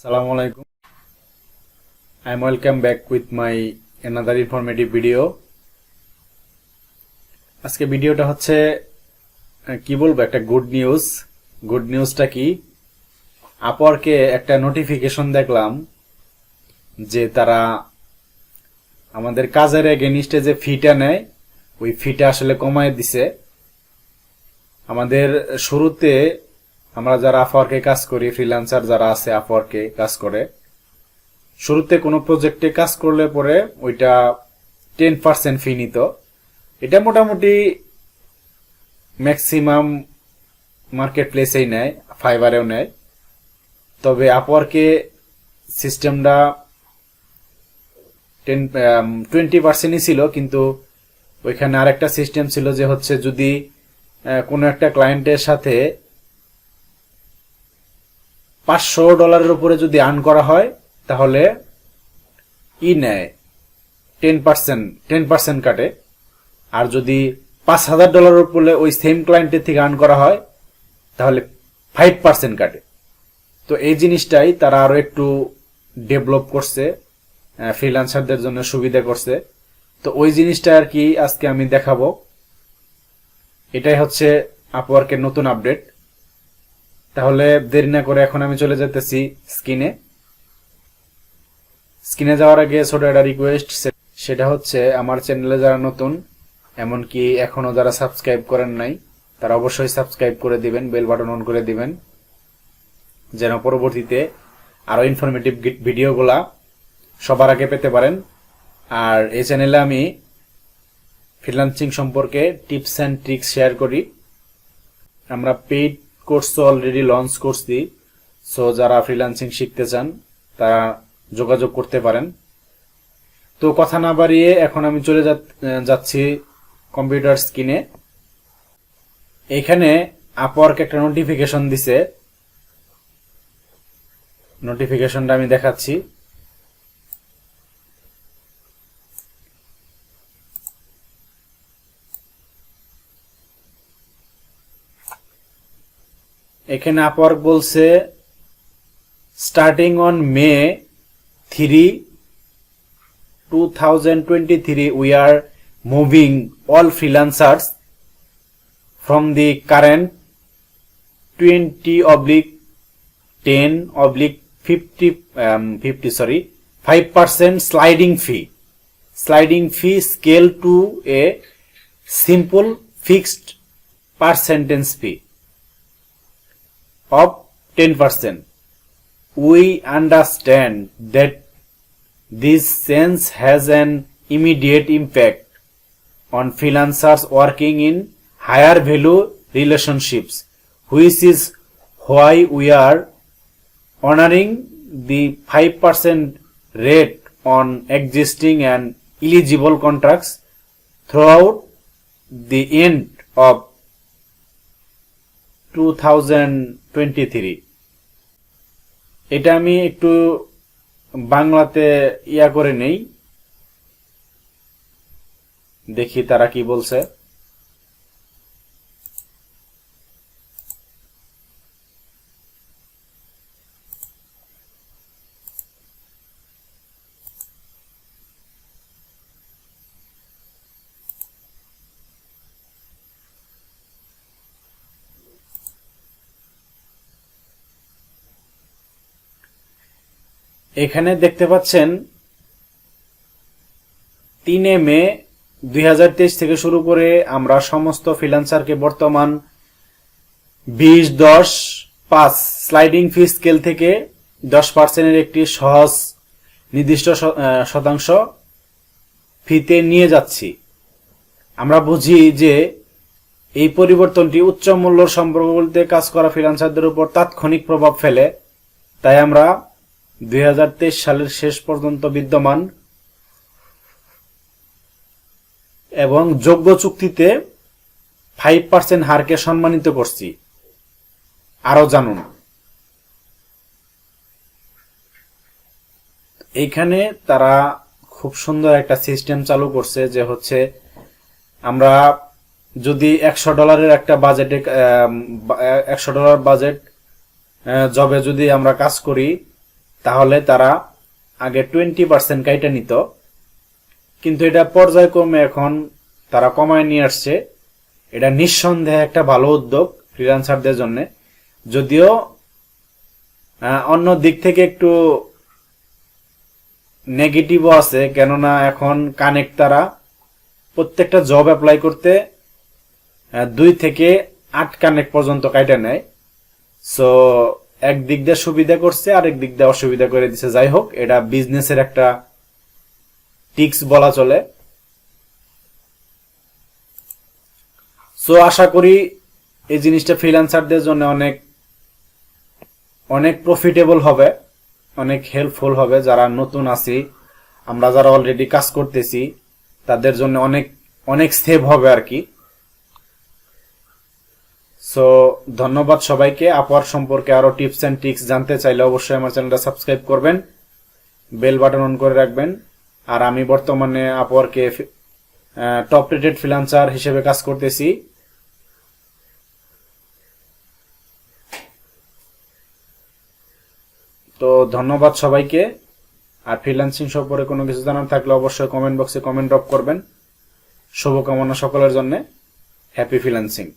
Assalamu alaikum. I am welcome back with my another informative video. আজকে ভিডিওটা হচ্ছে কি বলবো, একটা গুড নিউজটা কি, আপওয়ার্কে একটা নোটিফিকেশন দেখলাম যে তারা আমাদের কাজের এগেইনস্টে যে ফিটা নেয় ওই ফিটা আসলে কমায় দিছে। আমাদের শুরুতে আমরা যারা আপওয়ার্কে কাজ করি, ফ্রিল্যান্সার যারা আছে আপওয়ার্কে কাজ করে, শুরুতে কোনো প্রজেক্টে কাজ করলে পরে ওইটা 10% ফি নিত। এটা মোটামুটি ম্যাক্সিমাম মার্কেট প্লেসেই নেয়, ফাইবারেও নেয়। তবে আপওয়ার্কে সিস্টেমটা 20%ই ছিল, কিন্তু ওইখানে আরেকটা সিস্টেম ছিল যে হচ্ছে যদি কোনো একটা ক্লায়েন্টের সাথে $500 উপরে যদি আর্ন করা হয় তাহলে নেয় 10% কাটে। আর যদি $5,000 উপরে ওই সেম ক্লায়েন্টের থেকে আর্ন করা হয় তাহলে 5% কাটে। তো এই জিনিসটাই তারা আরো একটু ডেভেলপ করছে, ফ্রিল্যান্সারদের জন্য সুবিধা করছে। তো ওই জিনিসটা আর কি আজকে আমি দেখাবো। এটাই হচ্ছে আপওয়ার্কের নতুন আপডেট। তাহলে দেরি না করে এখন আমি চলে যেতেছি স্ক্রিনে যাওয়ার আগে ছোট একটা রিকোয়েস্ট, সেটা হচ্ছে আমার চ্যানেলে যারা নতুন, এমনকি এখনো যারা সাবস্ক্রাইব করেন নাই, তারা অবশ্যই সাবস্ক্রাইব করে দিবেন, বেল বাটন অন করে দিবেন, যেন পরবর্তীতে আরো ইনফরমেটিভ ভিডিওগুলা সবার আগে পেতে পারেন। আর এই চ্যানেলে আমি ফ্রিল্যান্সিং সম্পর্কে টিপস অ্যান্ড ট্রিক্স শেয়ার করি। আমরা পেইড কোর্স অলরেডি লঞ্চ করছি, সো যারা ফ্রিল্যান্সিং শিখতে চান তারা যোগাযোগ করতে পারেন। তো কথা না বাড়িয়ে এখন আমি চলে যাচ্ছি কম্পিউটার স্ক্রিনে। এখানে আপওয়ার্ক একটা নোটিফিকেশন দিছে, নোটিফিকেশনটা আমি দেখাচ্ছি। এখানে আপওয়ার্ক বলছে starting on May 3, 2023 we are moving all freelancers from the current 5% sliding fee scale to a simple fixed percentage fee of 10%. We understand that this change has an immediate impact on freelancers working in higher value relationships, which is why we are honoring the 5% rate on existing and eligible contracts throughout the end of 2023. এটা আমি একটু বাংলাতে করে নেই, দেখি তারা কি বলছে। এখানে দেখতে পাচ্ছেন 3 মে 2023 থেকে শুরু করে আমরা সমস্ত ফ্রিল্যান্সারকে বর্তমান 20-10-5 স্লাইডিং ফি স্কেল থেকে 10% এর একটি সহজ নির্দিষ্ট শতাংশ ফিতে নিয়ে যাচ্ছি। আমরা বুঝি যে এই পরিবর্তনটি উচ্চ মূল্য সম্পর্কগুলিতে কাজ করা ফ্রিল্যান্সারদের উপর তাৎক্ষণিক প্রভাব ফেলে, তাই আমরা 2023 সালের শেষ পর্যন্ত বিদ্যমান এবং যোগ্য চুক্তিতে 5% হারকে সম্মানিত করছি। আরো জানুন। এইখানে তারা খুব সুন্দর একটা সিস্টেম চালু করছে, যে হচ্ছে আমরা যদি $100 একটা বাজেটে $100 বাজেট জবে যদি আমরা কাজ করি তাহলে তারা আগে 20% কাইটা নিত, কিন্তু এটা পর্যায়ক্রমে এখন তারা কমায় নিয়ে আসছে। এটা নিঃসন্দেহে একটা ভালো উদ্যোগ ফ্রিল্যান্সারদের জন্য, যদিও অন্য দিক থেকে একটু নেগেটিভও আছে, কেননা এখন কানেক্ট তারা প্রত্যেকটা জব অ্যাপ্লাই করতে 2 থেকে 8 কানেক্ট পর্যন্ত কাইটা নেয়। সো এক দিক দিয়ে সুবিধা করছে, আরেক দিক দিয়ে অসুবিধা করে দিছে। যাই হোক, এটা বিজনেসের একটা টিক্স বলা চলে। সো আশা করি এই জিনিসটা ফ্রিল্যান্সারদের জন্য অনেক অনেক প্রফিটেবল হবে, অনেক হেল্পফুল হবে। যারা নতুন আছি, আমরা যারা অলরেডি কাজ করতেছি, তাদের জন্য অনেক অনেক সেভ হবে আর কি। সো ধন্যবাদ সবাইকে। আপওয়ার্ক সম্পর্কে আরো টিপস এন্ড ট্রিক্স জানতে চাইলে অবশ্যই আমার চ্যানেলটা সাবস্ক্রাইব করবেন, বেল বাটন অন করে রাখবেন। আর আমি বর্তমানে আপওয়ার্কে টপ রেটেড ফ্রিল্যান্সার হিসেবে কাজ করতেছি। তো ধন্যবাদ সবাইকে। আর ফ্রিল্যান্সিং সম্পর্কে কোনো কিছু জানার থাকলে অবশ্যই কমেন্ট বক্সে কমেন্ট ড্রপ করবেন। শুভকামনা সকলের জন্য। Happy freelancing.